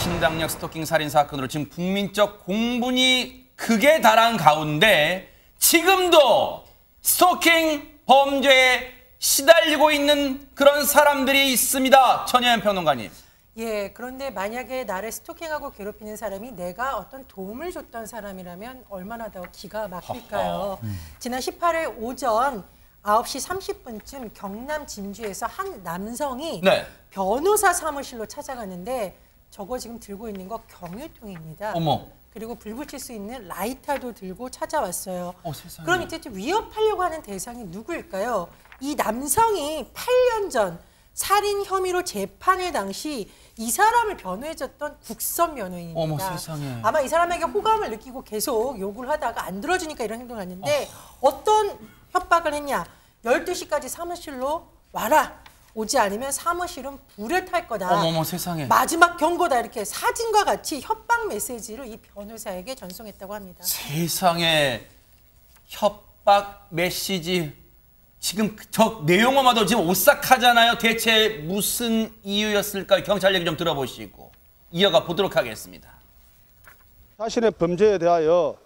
신당역 스토킹 살인 사건으로 지금 국민적 공분이 극에 달한 가운데 지금도 스토킹 범죄에 시달리고 있는 그런 사람들이 있습니다. 천혜연 평론가님. 예, 그런데 만약에 나를 스토킹하고 괴롭히는 사람이 내가 어떤 도움을 줬던 사람이라면 얼마나 더 기가 막힐까요? 지난 18일 오전 9시 30분쯤 경남 진주에서 한 남성이 변호사 사무실로 찾아갔는데 저거 지금 들고 있는 거 경유통입니다. 어머. 그리고 불 붙일 수 있는 라이터도 들고 찾아왔어요. 세상에. 그럼 이제 위협하려고 하는 대상이 누구일까요? 이 남성이 8년 전 살인 혐의로 재판의 당시 이 사람을 변호해줬던 국선 변호인입니다. 어머 세상에. 아마 이 사람에게 호감을 느끼고 계속 요구를 하다가 안 들어주니까 이런 행동을 했는데 어떤 협박을 했냐. 12시까지 사무실로 와라. 오지 않으면 사무실은 불에 탈 거다. 어머머 세상에. 마지막 경고다. 이렇게 사진과 같이 협박 메시지를 이 변호사에게 전송했다고 합니다. 세상에. 협박 메시지. 지금 저 내용만 봐도 지금 오싹하잖아요. 대체 무슨 이유였을까요? 경찰 얘기 좀 들어보시고 이어가 보도록 하겠습니다. 자신의 범죄에 대하여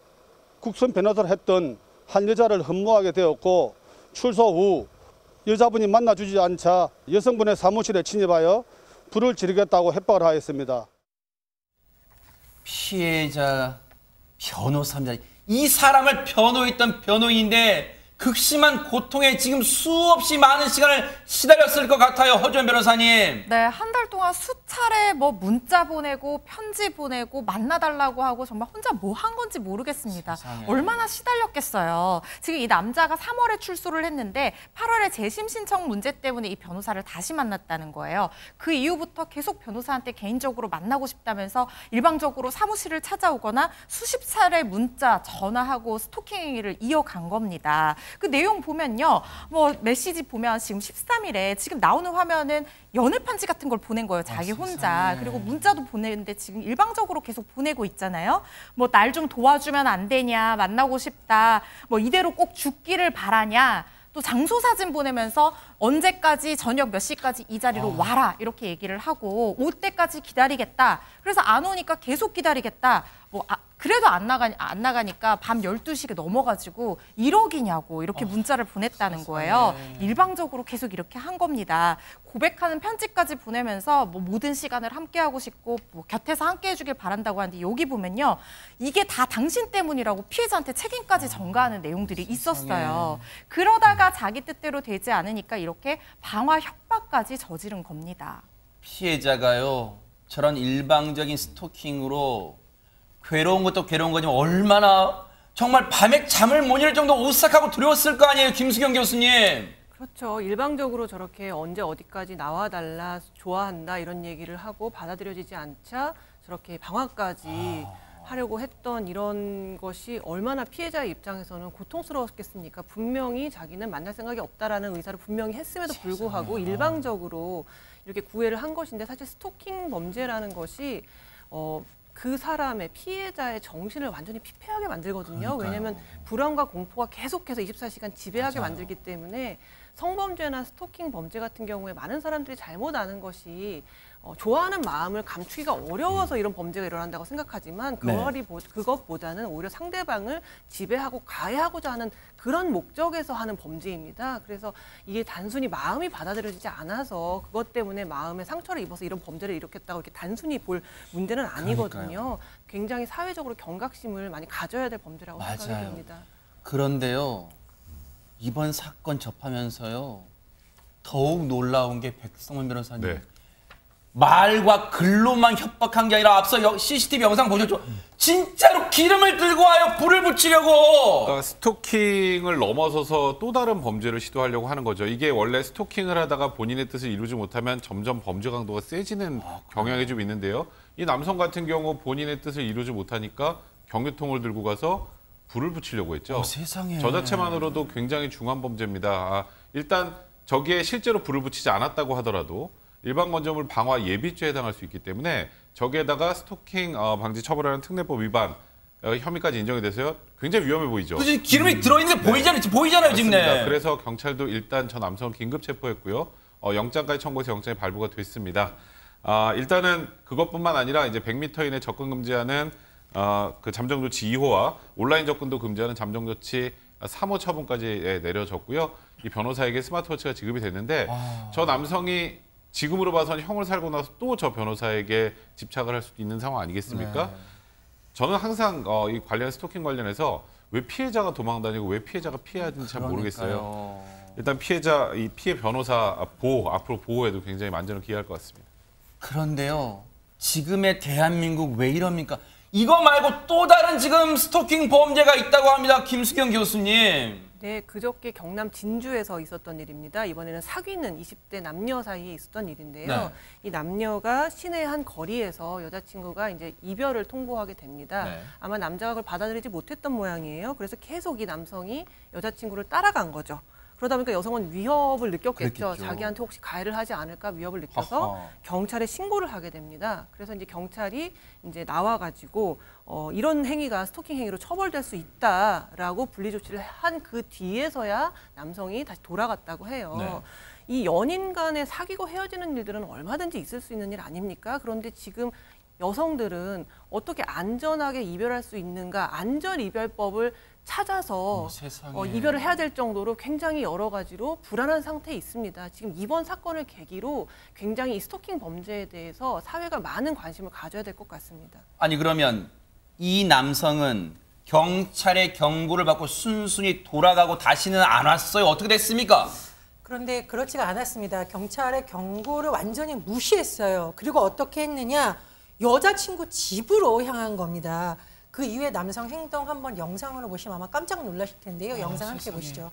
국선 변호사를 했던 한 여자를 흠모하게 되었고 출소 후 여자분이 만나주지 않자 여성분의 사무실에 침입하여 불을 지르겠다고 협박을 하였습니다. 피해자 변호사입니다. 이 사람을 변호했던 변호인인데 극심한 고통에 지금 수없이 많은 시간을 시달렸을 것 같아요. 허주연 변호사님. 네, 한 달 동안 수차례 문자 보내고 편지 보내고 만나달라고 하고 정말 혼자 뭐 한 건지 모르겠습니다. 세상에. 얼마나 시달렸겠어요. 지금 이 남자가 3월에 출소를 했는데 8월에 재심 신청 문제 때문에 이 변호사를 다시 만났다는 거예요. 그 이후부터 계속 변호사한테 개인적으로 만나고 싶다면서 일방적으로 사무실을 찾아오거나 수십 차례 문자, 전화하고 스토킹 행위를 이어간 겁니다. 그 내용 보면요. 메시지 보면 지금 13일에 지금 나오는 화면은 연애 편지 같은 걸 보낸 거예요. 자기 혼자. 그리고 문자도 보내는데 지금 일방적으로 계속 보내고 있잖아요. 날 좀 도와주면 안 되냐. 만나고 싶다. 이대로 꼭 죽기를 바라냐. 또 장소 사진 보내면서 언제까지 저녁 몇 시까지 이 자리로 와라. 이렇게 얘기를 하고 올 때까지 기다리겠다. 그래서 안 오니까 계속 기다리겠다. 그래도 안 나가니까 밤 12시가 넘어가지고 1억이냐고 이렇게 문자를 보냈다는 거예요. 일방적으로 계속 이렇게 한 겁니다. 고백하는 편지까지 보내면서 모든 시간을 함께하고 싶고 곁에서 함께 해주길 바란다고 하는데 여기 보면요. 이게 다 당신 때문이라고 피해자한테 책임까지 전가하는 내용들이 있었어요. 그러다가 자기 뜻대로 되지 않으니까 이렇게 방화 협박까지 저지른 겁니다. 피해자가요. 저런 일방적인 스토킹으로 괴로운 것도 괴로운 거지만 얼마나 정말 밤에 잠을 못 이룰 정도 오싹하고 두려웠을 거 아니에요. 김수경 교수님. 그렇죠. 일방적으로 저렇게 언제 어디까지 나와달라, 좋아한다 이런 얘기를 하고 받아들여지지 않자 저렇게 방화까지 하려고 했던 이런 것이 얼마나 피해자의 입장에서는 고통스러웠겠습니까? 분명히 자기는 만날 생각이 없다라는 의사를 분명히 했음에도 불구하고 일방적으로 이렇게 구애를 한 것인데 사실 스토킹 범죄라는 것이 그 사람의 피해자의 정신을 완전히 피폐하게 만들거든요. 왜냐하면 불안과 공포가 계속해서 24시간 지배하게 만들기 때문에 성범죄나 스토킹 범죄 같은 경우에 많은 사람들이 잘못 아는 것이 좋아하는 마음을 감추기가 어려워서 이런 범죄가 일어난다고 생각하지만 그것보다는 오히려 상대방을 지배하고 가해하고자 하는 그런 목적에서 하는 범죄입니다. 그래서 이게 단순히 마음이 받아들여지지 않아서 그것 때문에 마음에 상처를 입어서 이런 범죄를 일으켰다고 이렇게 단순히 볼 문제는 아니거든요. 그러니까요. 굉장히 사회적으로 경각심을 많이 가져야 될 범죄라고 생각이 듭니다. 그런데요. 이번 사건 접하면서요. 더욱 놀라운 게 백성원 변호사님. 말과 글로만 협박한 게 아니라 앞서 CCTV 영상 보셨죠? 진짜로 기름을 들고 와요. 불을 붙이려고. 그러니까 스토킹을 넘어서서 또 다른 범죄를 시도하려고 하는 거죠. 이게 원래 스토킹을 하다가 본인의 뜻을 이루지 못하면 점점 범죄 강도가 세지는 경향이 좀 있는데요. 이 남성 같은 경우 본인의 뜻을 이루지 못하니까 경유통을 들고 가서 불을 붙이려고 했죠. 세상에. 저 자체만으로도 굉장히 중한 범죄입니다. 일단 저기에 실제로 불을 붙이지 않았다고 하더라도 일반 건조물 방화 예비죄에 해당할 수 있기 때문에 저기에다가 스토킹 방지 처벌하는 특례법 위반 혐의까지 인정이 돼서요. 굉장히 위험해 보이죠. 그치, 기름이 들어있는 게 보이잖아요, 지금. 네. 그래서 경찰도 일단 저 남성을 긴급 체포했고요. 영장까지 청구해서 영장이 발부가 됐습니다. 일단은 그것뿐만 아니라 이제 100m 이내 접근 금지하는 그 잠정 조치 2호와 온라인 접근도 금지하는 잠정 조치 3호 처분까지 내려졌고요. 이 변호사에게 스마트워치가 지급이 됐는데 저 남성이 지금으로 봐서는 형을 살고 나서 또 저 변호사에게 집착을 할 수도 있는 상황 아니겠습니까? 네. 저는 항상 이 관련 스토킹 관련해서 왜 피해자가 도망다니고 왜 피해자가 피해야 되는지 잘 모르겠어요. 일단 이 피해 변호사 앞으로 보호에도 굉장히 만전을 기해할 것 같습니다. 그런데요, 지금의 대한민국 왜 이럽니까? 이거 말고 또 다른 지금 스토킹 범죄가 있다고 합니다. 김수경 교수님. 네, 그저께 경남 진주에서 있었던 일입니다. 이번에는 사귀는 20대 남녀 사이에 있었던 일인데요. 네. 이 남녀가 시내 한 거리에서 여자친구가 이제 이별을 통보하게 됩니다. 네. 아마 남자가 그걸 받아들이지 못했던 모양이에요. 그래서 계속 이 남성이 여자친구를 따라간 거죠. 그러다 보니까 여성은 위협을 느꼈겠죠. 그랬겠죠. 자기한테 혹시 가해를 하지 않을까 위협을 느껴서 허허. 경찰에 신고를 하게 됩니다. 그래서 이제 경찰이 이제 나와가지고 이런 행위가 스토킹 행위로 처벌될 수 있다라고 분리 조치를 한 그 뒤에서야 남성이 다시 돌아갔다고 해요. 네. 이 연인 간에 사귀고 헤어지는 일들은 얼마든지 있을 수 있는 일 아닙니까? 그런데 지금 여성들은 어떻게 안전하게 이별할 수 있는가 안전 이별법을 찾아서 세상에. 이별을 해야 될 정도로 굉장히 여러 가지로 불안한 상태에 있습니다. 지금 이번 사건을 계기로 굉장히 이 스토킹 범죄에 대해서 사회가 많은 관심을 가져야 될 것 같습니다. 아니 그러면 이 남성은 경찰의 경고를 받고 순순히 돌아가고 다시는 안 왔어요? 어떻게 됐습니까? 그런데 그렇지가 않았습니다. 경찰의 경고를 완전히 무시했어요. 그리고 어떻게 했느냐? 여자친구 집으로 향한 겁니다. 그 이후에 남성 행동 한번 영상으로 보시면 아마 깜짝 놀라실 텐데요. 영상 함께 세상에. 보시죠.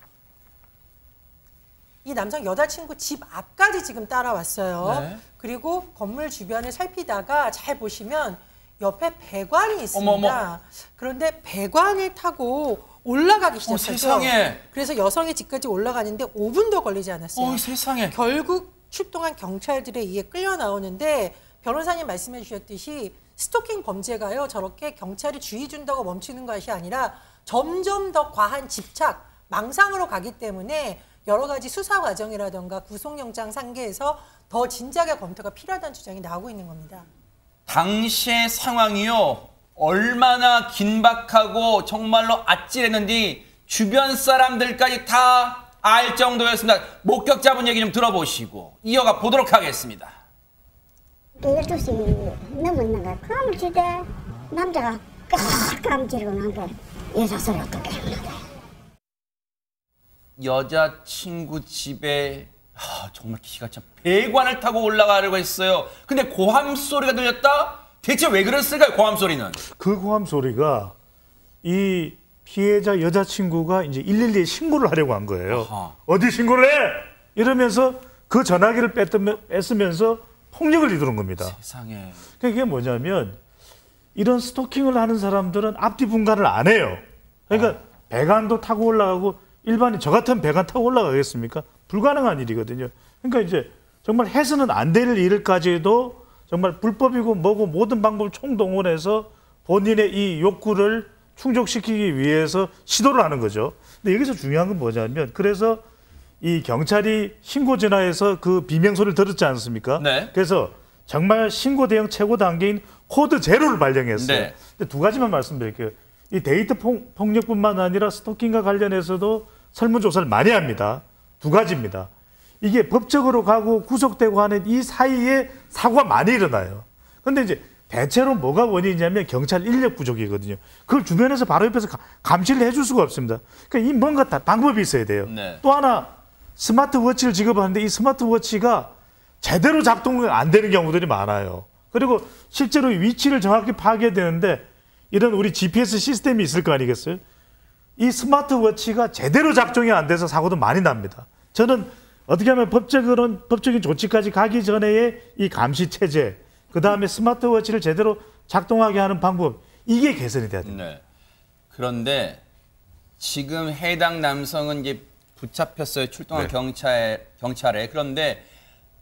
이 남성 여자친구 집 앞까지 지금 따라왔어요. 네. 그리고 건물 주변을 살피다가 잘 보시면 옆에 배관이 있습니다. 어머. 그런데 배관을 타고 올라가기 시작했죠. 세상에. 그래서 여성이 집까지 올라가는데 5분도 걸리지 않았어요. 세상에. 결국 출동한 경찰들에 의해 끌려 나오는데 변호사님 말씀해 주셨듯이 스토킹 범죄가요 저렇게 경찰이 주의 준다고 멈추는 것이 아니라 점점 더 과한 집착, 망상으로 가기 때문에 여러 가지 수사 과정이라던가 구속영장 상계에서 더 진작에 검토가 필요하다는 주장이 나오고 있는 겁니다. 당시의 상황이요 얼마나 긴박하고 정말로 아찔했는지 주변 사람들까지 다 알 정도였습니다. 목격자분 얘기 좀 들어보시고 이어가 보도록 하겠습니다. 또 12시 넘었는 거야. 감을 때 남자가 감지르고 나니까 여자 소리 어떻게 여자친구 집에 정말 기가 참 배관을 타고 올라가려고 했어요. 근데 고함 소리가 들렸다? 대체 왜 그랬을까요? 고함 소리는? 그 고함 소리가 이 피해자 여자친구가 이제 112에 신고를 하려고 한 거예요. 아하. 어디 신고를 해? 이러면서 그 전화기를 뺏으면서 폭력을 이루는 겁니다. 세상에. 그게 뭐냐면 이런 스토킹을 하는 사람들은 앞뒤 분간을 안 해요. 그러니까 배관도 타고 올라가고 일반인 저 같은 배관 타고 올라가겠습니까? 불가능한 일이거든요. 그러니까 이제 정말 해서는 안 될 일까지도 정말 불법이고 뭐고 모든 방법을 총동원해서 본인의 이 욕구를 충족시키기 위해서 시도를 하는 거죠. 근데 여기서 중요한 건 뭐냐면 그래서 이 경찰이 신고 전화에서 그 비명소리를 들었지 않습니까? 네. 그래서 정말 신고 대응 최고 단계인 코드 제로를 발령했어요. 네. 근데 두 가지만 말씀드릴게요. 이 데이트 폭력뿐만 아니라 스토킹과 관련해서도 설문조사를 많이 합니다. 두 가지입니다. 이게 법적으로 가고 구속되고 하는 이 사이에 사고가 많이 일어나요. 그런데 이제 대체로 뭐가 원인이냐면 경찰 인력 부족이거든요. 그걸 주변에서 바로 옆에서 감시를 해줄 수가 없습니다. 그러니까 이 뭔가 방법이 있어야 돼요. 네. 또 하나 스마트워치를 지급하는데 이 스마트워치가 제대로 작동이 안 되는 경우들이 많아요. 그리고 실제로 위치를 정확히 파악해야 되는데 이런 우리 GPS 시스템이 있을 거 아니겠어요? 이 스마트워치가 제대로 작동이 안 돼서 사고도 많이 납니다. 저는 어떻게 하면 법적인 조치까지 가기 전에의 이 감시 체제, 그 다음에 스마트워치를 제대로 작동하게 하는 방법, 이게 개선이 돼야 됩니다. 네. 그런데 지금 해당 남성은 이제 붙잡혔어요. 출동한 네. 경찰에. 그런데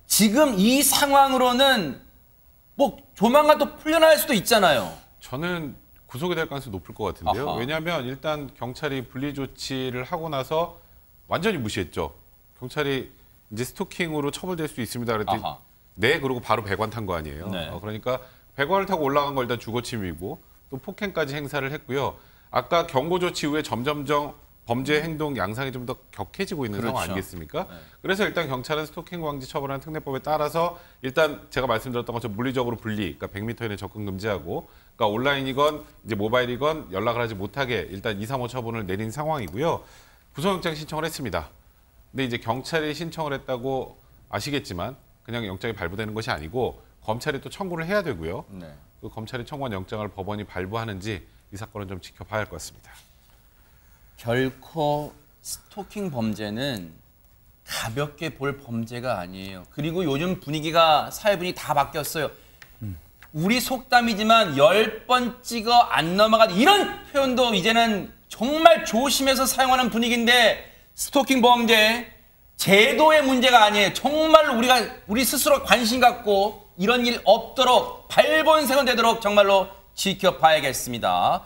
지금 이 상황으로는 뭐 조만간 또 풀려날 수도 있잖아요. 저는 구속이 될 가능성이 높을 것 같은데요. 아하. 왜냐하면 일단 경찰이 분리 조치를 하고 나서 완전히 무시했죠. 경찰이 이제 스토킹으로 처벌될 수 있습니다. 그랬더니 아하. 네, 그리고 바로 배관 탄 거 아니에요. 네. 그러니까 배관을 타고 올라간 걸 일단 주거침입이고 또 폭행까지 행사를 했고요. 아까 경고 조치 이후에 점점점 범죄 행동 양상이 좀 더 격해지고 있는 그렇죠. 상황 아니겠습니까? 네. 그래서 일단 경찰은 스토킹 방지 처벌하는 특례법에 따라서 일단 제가 말씀드렸던 것처럼 물리적으로 분리, 그러니까 100m 이내 접근 금지하고, 그러니까 온라인이건 이제 모바일이건 연락을 하지 못하게 일단 235 처분을 내린 상황이고요. 구속영장 신청을 했습니다. 근데 이제 경찰이 신청을 했다고 아시겠지만 그냥 영장이 발부되는 것이 아니고 검찰이 또 청구를 해야 되고요. 네. 그 검찰이 청구한 영장을 법원이 발부하는지 이 사건은 좀 지켜봐야 할 것 같습니다. 결코 스토킹 범죄는 가볍게 볼 범죄가 아니에요. 그리고 요즘 분위기가 사회 분위기 다 바뀌었어요. 우리 속담이지만 10번 찍어 안 넘어가 이런 표현도 이제는 정말 조심해서 사용하는 분위기인데 스토킹 범죄 제도의 문제가 아니에요. 정말 우리 스스로 관심 갖고 이런 일 없도록 발본색은 되도록 정말로 지켜봐야겠습니다.